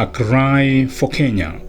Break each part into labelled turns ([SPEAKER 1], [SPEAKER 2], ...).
[SPEAKER 1] A cry for Kenya.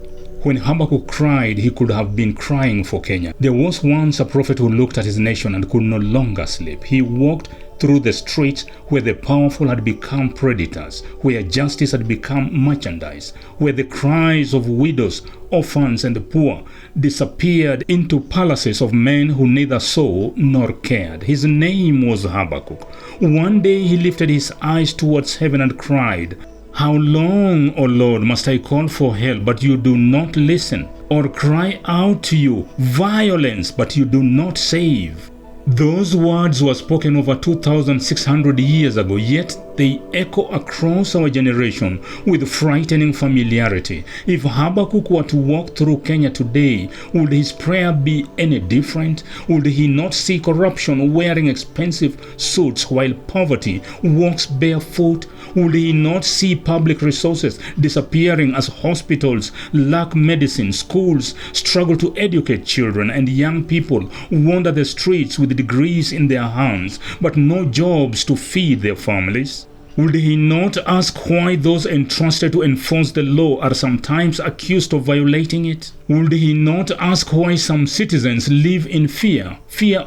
[SPEAKER 1] When Habakkuk cried, he could have been crying for Kenya. There was once a prophet who looked at his nation and could no longer sleep. He walked through the streets where the powerful had become predators, where justice had become merchandise, where the cries of widows, orphans, and the poor disappeared into palaces of men who neither saw nor cared. His name was Habakkuk. One day he lifted his eyes towards heaven and cried, "How long, O Lord, must I call for help, but you do not listen, or cry out to you, violence, but you do not save?" Those words were spoken over 2,600 years ago, yet they echo across our generation with frightening familiarity. If Habakkuk were to walk through Kenya today, would his prayer be any different? Would he not see corruption wearing expensive suits while poverty walks barefoot? Would he not see public resources disappearing as hospitals lack medicine, schools struggle to educate children, and young people wander the streets with degrees in their hands, but no jobs to feed their families? Would he not ask why those entrusted to enforce the law are sometimes accused of violating it? Would he not ask why some citizens live in fear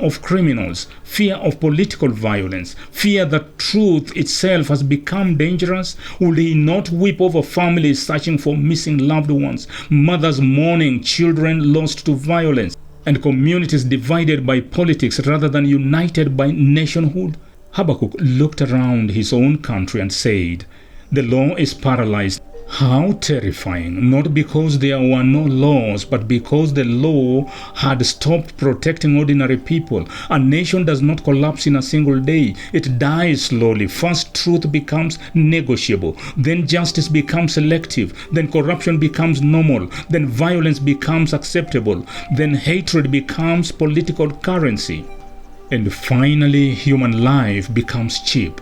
[SPEAKER 1] of criminals, fear of political violence, fear that truth itself has become dangerous? Would he not weep over families searching for missing loved ones, mothers mourning children lost to violence, and communities divided by politics rather than united by nationhood? Habakkuk looked around his own country and said, "The law is paralyzed." How terrifying, not because there were no laws, but because the law had stopped protecting ordinary people. A nation does not collapse in a single day. It dies slowly. First, truth becomes negotiable. Then justice becomes selective. Then corruption becomes normal. Then violence becomes acceptable. Then hatred becomes political currency. And finally, human life becomes cheap.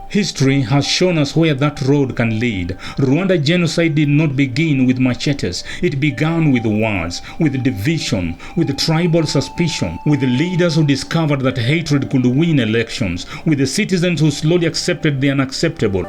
[SPEAKER 1] History has shown us where that road can lead. Rwanda genocide did not begin with machetes. It began with words, with division, with tribal suspicion, with leaders who discovered that hatred could win elections, with the citizens who slowly accepted the unacceptable.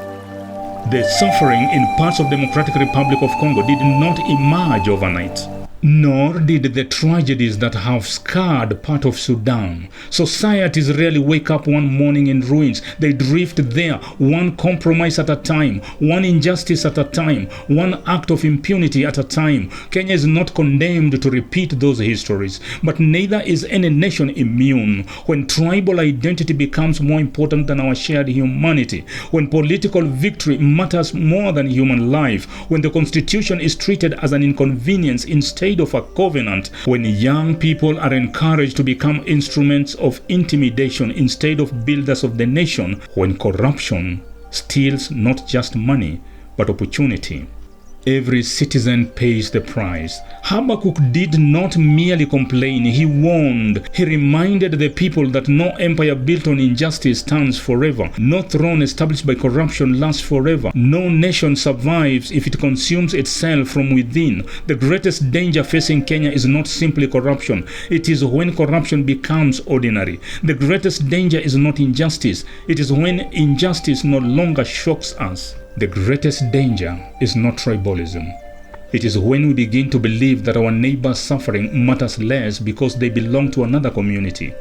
[SPEAKER 1] The suffering in parts of Democratic Republic of Congo did not emerge overnight. Nor did the tragedies that have scarred part of Sudan. Societies rarely wake up one morning in ruins. They drift there, one compromise at a time, one injustice at a time, one act of impunity at a time. Kenya is not condemned to repeat those histories, but neither is any nation immune. When tribal identity becomes more important than our shared humanity, when political victory matters more than human life, when the constitution is treated as an inconvenience instead of a covenant, when young people are encouraged to become instruments of intimidation instead of builders of the nation, when corruption steals not just money but opportunity, every citizen pays the price. Habakkuk did not merely complain, he warned. He reminded the people that no empire built on injustice stands forever. No throne established by corruption lasts forever. No nation survives if it consumes itself from within. The greatest danger facing Kenya is not simply corruption. It is when corruption becomes ordinary. The greatest danger is not injustice. It is when injustice no longer shocks us. The greatest danger is not tribalism. It is when we begin to believe that our neighbor's suffering matters less because they belong to another community.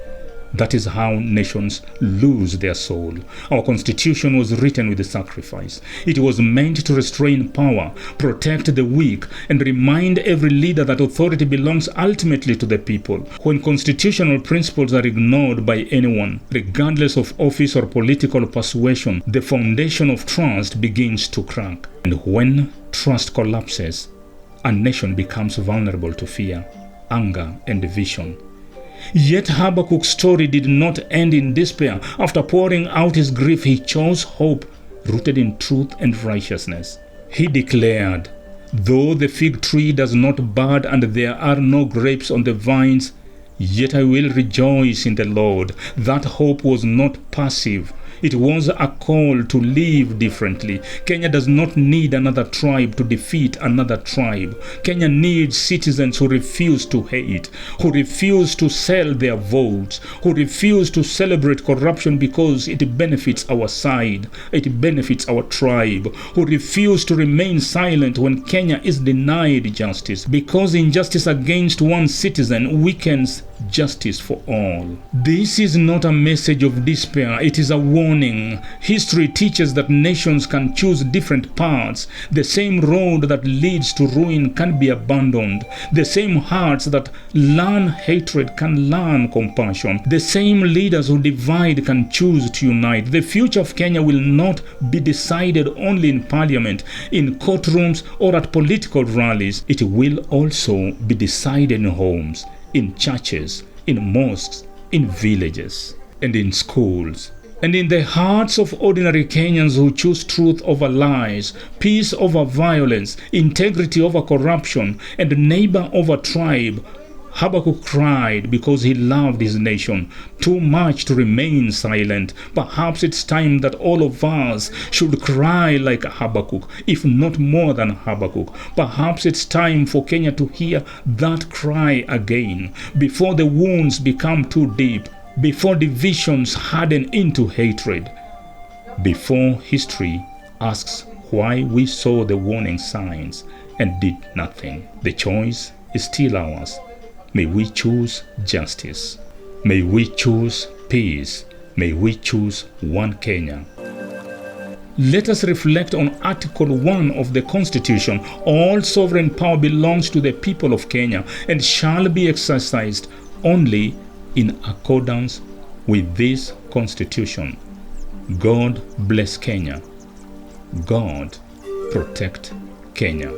[SPEAKER 1] That is how nations lose their soul. Our constitution was written with sacrifice. It was meant to restrain power, protect the weak, and remind every leader that authority belongs ultimately to the people. When constitutional principles are ignored by anyone, regardless of office or political persuasion, the foundation of trust begins to crack. And when trust collapses, a nation becomes vulnerable to fear, anger, and division. Yet Habakkuk's story did not end in despair. After pouring out his grief, he chose hope, rooted in truth and righteousness. He declared, "Though the fig tree does not bud and there are no grapes on the vines, yet I will rejoice in the Lord." That hope was not passive. It was a call to live differently. Kenya does not need another tribe to defeat another tribe. Kenya needs citizens who refuse to hate, who refuse to sell their votes, who refuse to celebrate corruption because it benefits our side, it benefits our tribe, who refuse to remain silent when Kenya is denied justice, because injustice against one citizen weakens justice for all. This is not a message of despair, it is a warning. History teaches that nations can choose different paths. The same road that leads to ruin can be abandoned. The same hearts that learn hatred can learn compassion. The same leaders who divide can choose to unite. The future of Kenya will not be decided only in parliament, in courtrooms, or at political rallies. It will also be decided in homes, in churches, in mosques, in villages, and in schools, and in the hearts of ordinary Kenyans who choose truth over lies, peace over violence, integrity over corruption, and neighbor over tribe. Habakkuk cried because he loved his nation too much to remain silent. Perhaps it's time that all of us should cry like Habakkuk, if not more than Habakkuk. Perhaps it's time for Kenya to hear that cry again, before the wounds become too deep, before divisions harden into hatred, before history asks why we saw the warning signs and did nothing. The choice is still ours. May we choose justice. May we choose peace. May we choose one Kenya. Let us reflect on Article 1 of the Constitution. All sovereign power belongs to the people of Kenya and shall be exercised only in accordance with this Constitution. God bless Kenya. God protect Kenya.